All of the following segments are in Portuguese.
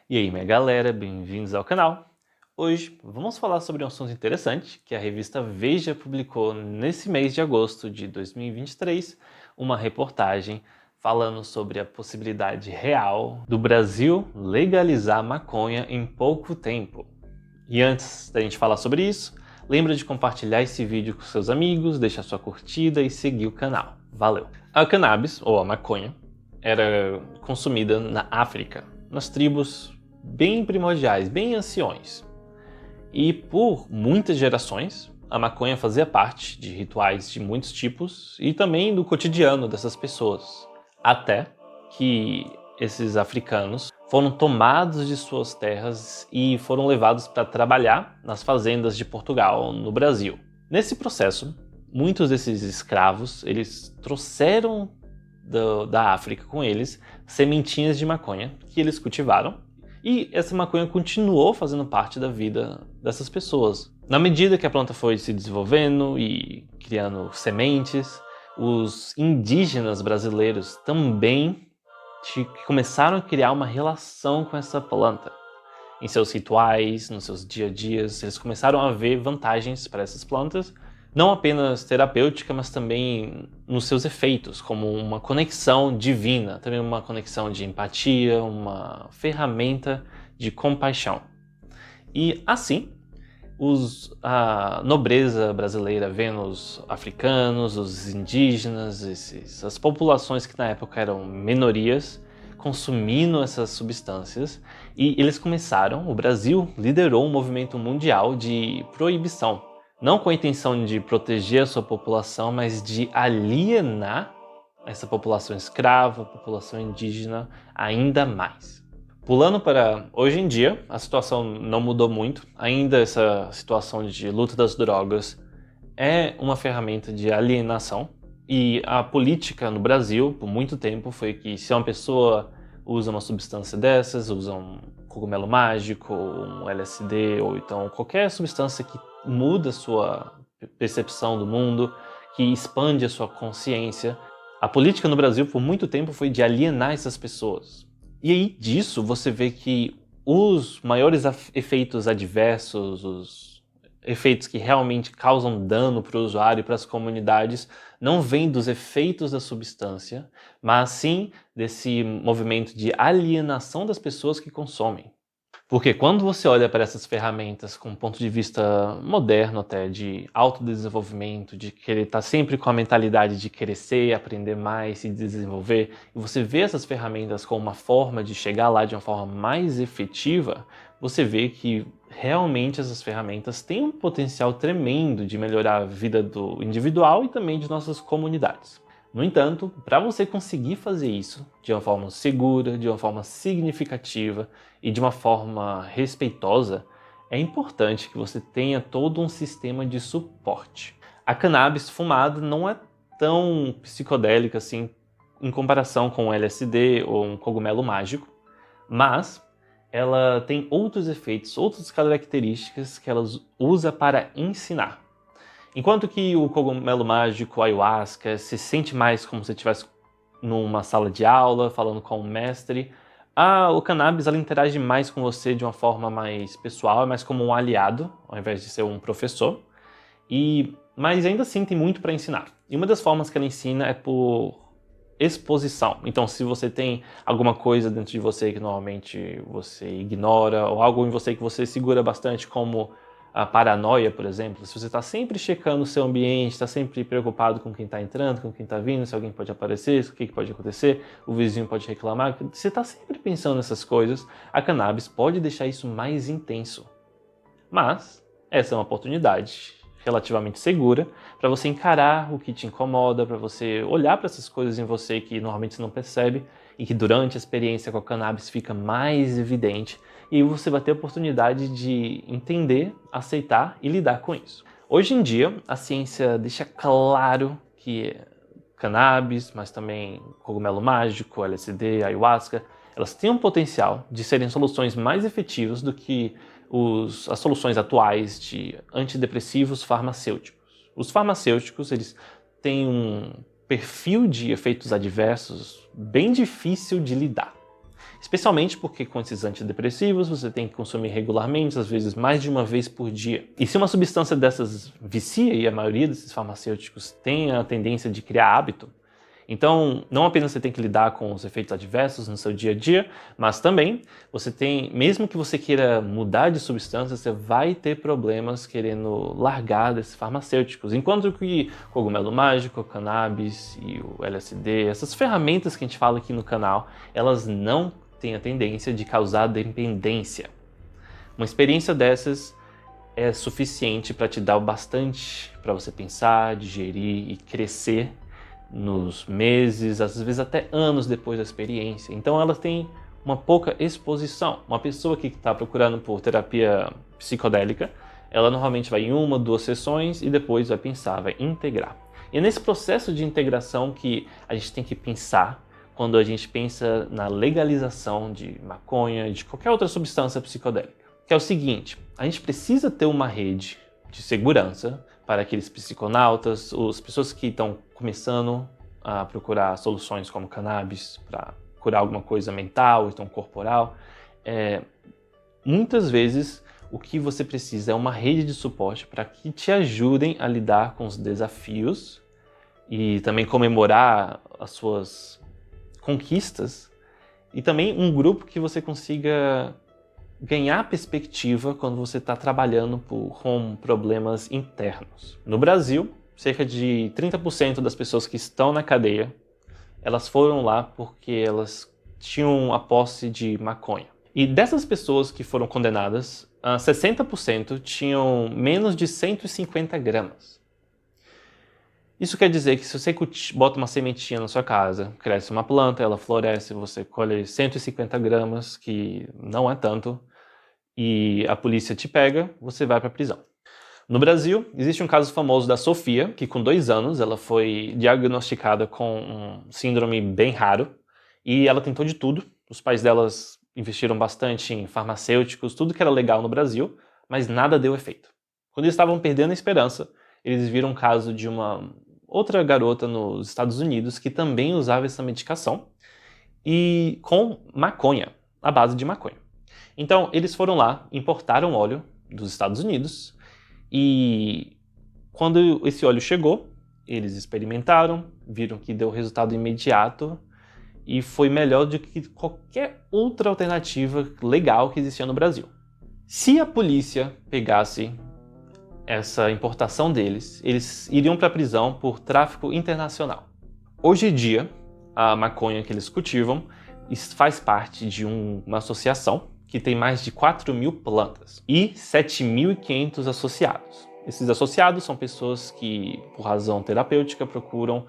E aí, minha galera, bem-vindos ao canal. Hoje vamos falar sobre um assunto interessante que a revista Veja publicou nesse mês de agosto de 2023, uma reportagem falando sobre a possibilidade real do Brasil legalizar maconha em pouco tempo. E antes da gente falar sobre isso, lembra de compartilhar esse vídeo com seus amigos, deixar sua curtida e seguir o canal. Valeu! A cannabis, ou a maconha, era consumida na África, nas tribos bem primordiais, bem anciões. E por muitas gerações, a maconha fazia parte de rituais de muitos tipos e também do cotidiano dessas pessoas. Até que esses africanos foram tomados de suas terras e foram levados para trabalhar nas fazendas de Portugal, no Brasil. Nesse processo, muitos desses escravos, eles trouxeram da África com eles sementinhas de maconha que eles cultivaram, e essa maconha continuou fazendo parte da vida dessas pessoas. Na medida que a planta foi se desenvolvendo e criando sementes, os indígenas brasileiros também começaram a criar uma relação com essa planta. Em seus rituais, nos seus dia a dias, eles começaram a ver vantagens para essas plantas, não apenas terapêutica, mas também nos seus efeitos, como uma conexão divina, também uma conexão de empatia, uma ferramenta de compaixão. E assim, a nobreza brasileira vendo os africanos, os indígenas, as populações que na época eram minorias, consumindo essas substâncias, e eles começaram, o Brasil liderou um movimento mundial de proibição, não com a intenção de proteger a sua população, mas de alienar essa população escrava, a população indígena ainda mais. Pulando para hoje em dia, a situação não mudou muito, ainda essa situação de luta das drogas é uma ferramenta de alienação, e a política no Brasil, por muito tempo, foi que se uma pessoa usa uma substância dessas, usa um cogumelo mágico, um LSD, ou então qualquer substância que muda a sua percepção do mundo, que expande a sua consciência, a política no Brasil por muito tempo foi de alienar essas pessoas. E aí disso você vê que os maiores efeitos adversos, os efeitos que realmente causam dano para o usuário e para as comunidades, não vêm dos efeitos da substância, mas sim desse movimento de alienação das pessoas que consomem. Porque quando você olha para essas ferramentas com um ponto de vista moderno até, de autodesenvolvimento, de querer estar sempre com a mentalidade de crescer, aprender mais, se desenvolver, e você vê essas ferramentas como uma forma de chegar lá de uma forma mais efetiva, você vê que realmente essas ferramentas têm um potencial tremendo de melhorar a vida do individual e também de nossas comunidades. No entanto, para você conseguir fazer isso de uma forma segura, de uma forma significativa e de uma forma respeitosa, é importante que você tenha todo um sistema de suporte. A cannabis fumada não é tão psicodélica assim em comparação com o LSD ou um cogumelo mágico, mas ela tem outros efeitos, outras características que ela usa para ensinar. Enquanto que o cogumelo mágico, a ayahuasca, se sente mais como se estivesse numa sala de aula, falando com um mestre, o cannabis ela interage mais com você de uma forma mais pessoal, é mais como um aliado, ao invés de ser um professor, mas ainda assim tem muito para ensinar. E uma das formas que ela ensina é por exposição. Então, se você tem alguma coisa dentro de você que normalmente você ignora, ou algo em você que você segura bastante, como a paranoia, por exemplo, se você está sempre checando o seu ambiente, está sempre preocupado com quem está entrando, com quem está vindo, se alguém pode aparecer, o que pode acontecer, o vizinho pode reclamar, você está sempre pensando nessas coisas, a cannabis pode deixar isso mais intenso. Mas essa é uma oportunidade relativamente segura para você encarar o que te incomoda, para você olhar para essas coisas em você que normalmente você não percebe e que durante a experiência com a cannabis fica mais evidente, e você vai ter a oportunidade de entender, aceitar e lidar com isso. Hoje em dia, a ciência deixa claro que cannabis, mas também cogumelo mágico, LSD, ayahuasca, elas têm um potencial de serem soluções mais efetivas do que as soluções atuais de antidepressivos farmacêuticos. Os farmacêuticos, eles têm um perfil de efeitos adversos bem difícil de lidar. Especialmente porque com esses antidepressivos você tem que consumir regularmente, às vezes mais de uma vez por dia. E se uma substância dessas vicia, e a maioria desses farmacêuticos tem a tendência de criar hábito, então não apenas você tem que lidar com os efeitos adversos no seu dia a dia, mas também você tem, mesmo que você queira mudar de substância, você vai ter problemas querendo largar desses farmacêuticos. Enquanto que o cogumelo mágico, o cannabis e o LSD, essas ferramentas que a gente fala aqui no canal, elas não têm a tendência de causar dependência. Uma experiência dessas é suficiente para te dar o bastante para você pensar, digerir e crescer nos meses, às vezes até anos depois da experiência. Então ela tem uma pouca exposição. Uma pessoa que está procurando por terapia psicodélica, ela normalmente vai em 1, 2 sessões e depois vai pensar, vai integrar. E é nesse processo de integração que a gente tem que pensar quando a gente pensa na legalização de maconha, de qualquer outra substância psicodélica. Que é o seguinte, a gente precisa ter uma rede de segurança para aqueles psiconautas, as pessoas que estão começando a procurar soluções como cannabis para curar alguma coisa mental, então corporal. Muitas vezes o que você precisa é uma rede de suporte para que te ajudem a lidar com os desafios e também comemorar as suas conquistas, e também um grupo que você consiga ganhar perspectiva quando você está trabalhando com problemas internos. No Brasil, cerca de 30% das pessoas que estão na cadeia, elas foram lá porque elas tinham a posse de maconha. E dessas pessoas que foram condenadas, 60% tinham menos de 150 gramas. Isso quer dizer que se você bota uma sementinha na sua casa, cresce uma planta, ela floresce, você colhe 150 gramas, que não é tanto, e a polícia te pega, você vai para a prisão. No Brasil, existe um caso famoso da Sofia, que com 2 anos ela foi diagnosticada com um síndrome bem raro, e ela tentou de tudo. Os pais delas investiram bastante em farmacêuticos, tudo que era legal no Brasil, mas nada deu efeito. Quando eles estavam perdendo a esperança, eles viram um caso de uma outra garota nos Estados Unidos que também usava essa medicação, e com maconha, à base de maconha. Então, eles foram lá, importaram óleo dos Estados Unidos, e quando esse óleo chegou, eles experimentaram, viram que deu resultado imediato, e foi melhor do que qualquer outra alternativa legal que existia no Brasil. Se a polícia pegasse essa importação deles, eles iriam para a prisão por tráfico internacional. Hoje em dia, a maconha que eles cultivam faz parte de uma associação que tem mais de 4.000 plantas e 7.500 associados. Esses associados são pessoas que, por razão terapêutica, procuram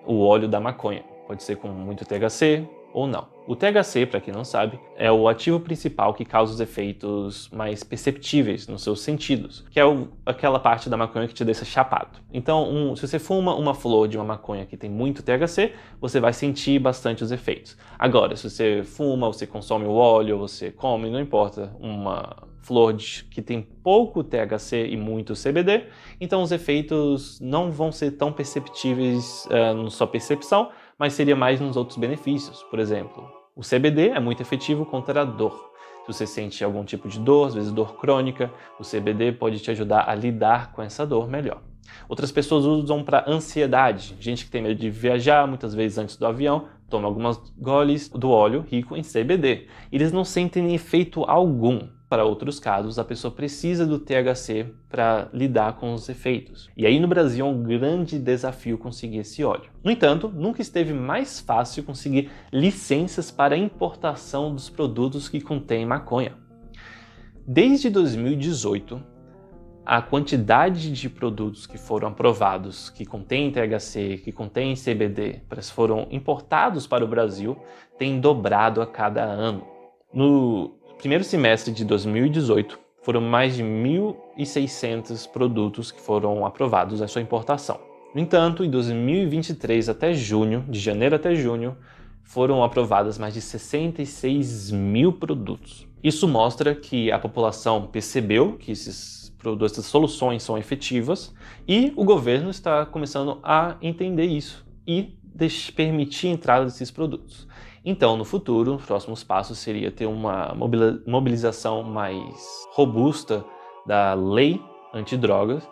o óleo da maconha. Pode ser com muito THC ou não. O THC, para quem não sabe, é o ativo principal que causa os efeitos mais perceptíveis nos seus sentidos, que é aquela parte da maconha que te deixa chapado. Então, se você fuma uma flor de uma maconha que tem muito THC, você vai sentir bastante os efeitos. Agora, se você fuma, você consome o óleo, você come, não importa, uma flor que tem pouco THC e muito CBD, então os efeitos não vão ser tão perceptíveis na sua percepção, mas seria mais nos outros benefícios. Por exemplo, o CBD é muito efetivo contra a dor. Se você sente algum tipo de dor, às vezes dor crônica, o CBD pode te ajudar a lidar com essa dor melhor. Outras pessoas usam para ansiedade. Gente que tem medo de viajar, muitas vezes antes do avião, toma algumas goles do óleo rico em CBD. Eles não sentem efeito algum. Para outros casos, a pessoa precisa do THC para lidar com os efeitos. E aí no Brasil é um grande desafio conseguir esse óleo. No entanto, nunca esteve mais fácil conseguir licenças para importação dos produtos que contêm maconha. Desde 2018, a quantidade de produtos que foram aprovados, que contêm THC, que contêm CBD, foram importados para o Brasil, tem dobrado a cada ano. No primeiro semestre de 2018, foram mais de 1.600 produtos que foram aprovados a sua importação. No entanto, em 2023 até junho, de janeiro até junho, foram aprovadas mais de 66.000 produtos. Isso mostra que a população percebeu que essas soluções são efetivas e o governo está começando a entender isso e permitir a entrada desses produtos. Então, no futuro, os próximos passos seria ter uma mobilização mais robusta da lei antidrogas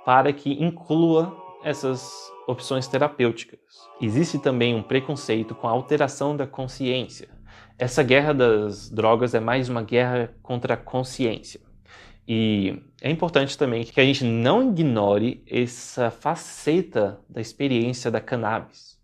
para que inclua essas opções terapêuticas. Existe também um preconceito com a alteração da consciência. Essa guerra das drogas é mais uma guerra contra a consciência. E é importante também que a gente não ignore essa faceta da experiência da cannabis.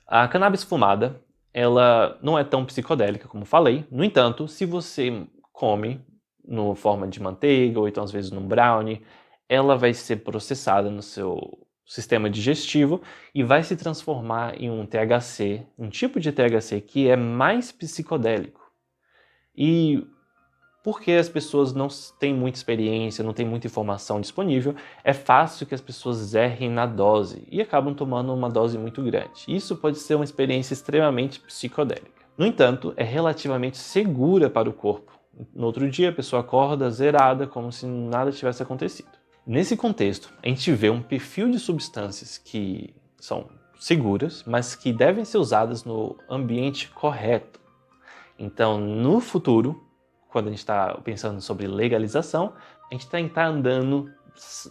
A cannabis fumada, ela não é tão psicodélica como falei. No entanto, se você come na forma de manteiga ou então às vezes num brownie, ela vai ser processada no seu sistema digestivo e vai se transformar em um THC, um tipo de THC que é mais psicodélico. E porque as pessoas não têm muita experiência, não têm muita informação disponível, é fácil que as pessoas errem na dose e acabam tomando uma dose muito grande. Isso pode ser uma experiência extremamente psicodélica. No entanto, é relativamente segura para o corpo. No outro dia, a pessoa acorda zerada, como se nada tivesse acontecido. Nesse contexto, a gente vê um perfil de substâncias que são seguras, mas que devem ser usadas no ambiente correto. Então, no futuro, quando a gente está pensando sobre legalização, a gente tem que estar andando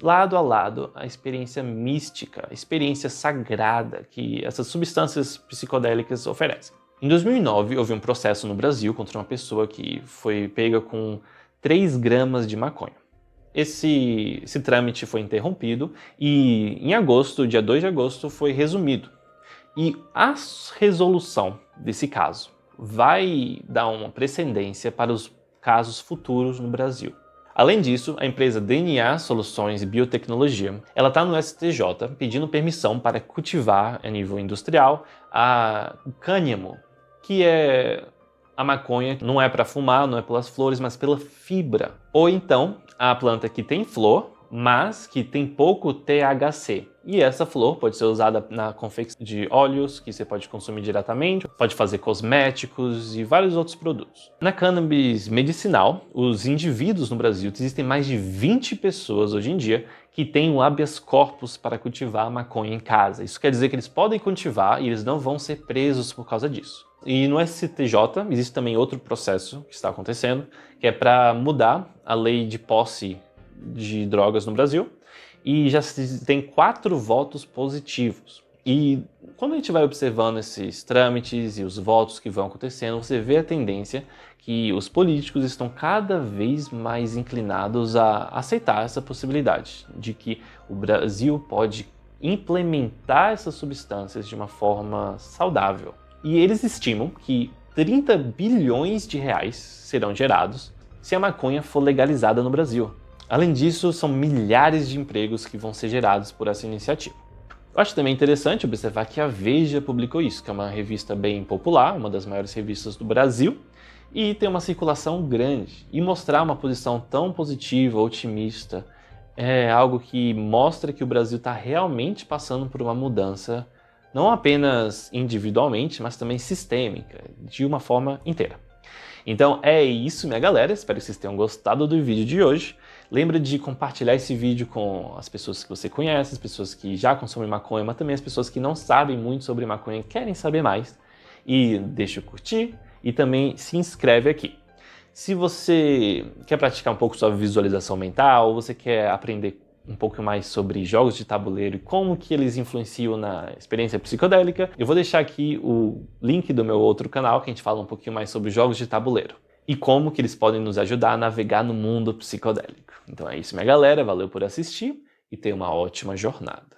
lado a lado a experiência mística, a experiência sagrada que essas substâncias psicodélicas oferecem. Em 2009, houve um processo no Brasil contra uma pessoa que foi pega com 3 gramas de maconha. Esse trâmite foi interrompido e em agosto, dia 2 de agosto, foi resumido. E a resolução desse caso vai dar uma precedência para os casos futuros no Brasil. Além disso, a empresa DNA Soluções e Biotecnologia, ela está no STJ pedindo permissão para cultivar a nível industrial o cânhamo, que é a maconha, não é para fumar, não é pelas flores, mas pela fibra. Ou então, a planta que tem flor, mas que tem pouco THC. E essa flor pode ser usada na confecção de óleos, que você pode consumir diretamente, pode fazer cosméticos e vários outros produtos. Na cannabis medicinal, os indivíduos no Brasil, existem mais de 20 pessoas hoje em dia que têm o habeas corpus para cultivar maconha em casa. Isso quer dizer que eles podem cultivar e eles não vão ser presos por causa disso. E no STJ existe também outro processo que está acontecendo, que é para mudar a lei de posse de drogas no Brasil, e já tem 4 votos positivos. E quando a gente vai observando esses trâmites e os votos que vão acontecendo, você vê a tendência que os políticos estão cada vez mais inclinados a aceitar essa possibilidade de que o Brasil pode implementar essas substâncias de uma forma saudável. E eles estimam que 30 bilhões de reais serão gerados se a maconha for legalizada no Brasil. Além disso, são milhares de empregos que vão ser gerados por essa iniciativa. Eu acho também interessante observar que a Veja publicou isso, que é uma revista bem popular, uma das maiores revistas do Brasil, e tem uma circulação grande. E mostrar uma posição tão positiva, otimista, é algo que mostra que o Brasil está realmente passando por uma mudança, não apenas individualmente, mas também sistêmica, de uma forma inteira. Então é isso, minha galera, espero que vocês tenham gostado do vídeo de hoje. Lembra de compartilhar esse vídeo com as pessoas que você conhece, as pessoas que já consomem maconha, mas também as pessoas que não sabem muito sobre maconha e querem saber mais. E deixa o curtir e também se inscreve aqui. Se você quer praticar um pouco sobre visualização mental, ou você quer aprender um pouco mais sobre jogos de tabuleiro e como que eles influenciam na experiência psicodélica, eu vou deixar aqui o link do meu outro canal, que a gente fala um pouquinho mais sobre jogos de tabuleiro e como que eles podem nos ajudar a navegar no mundo psicodélico. Então é isso, minha galera, valeu por assistir e tenha uma ótima jornada.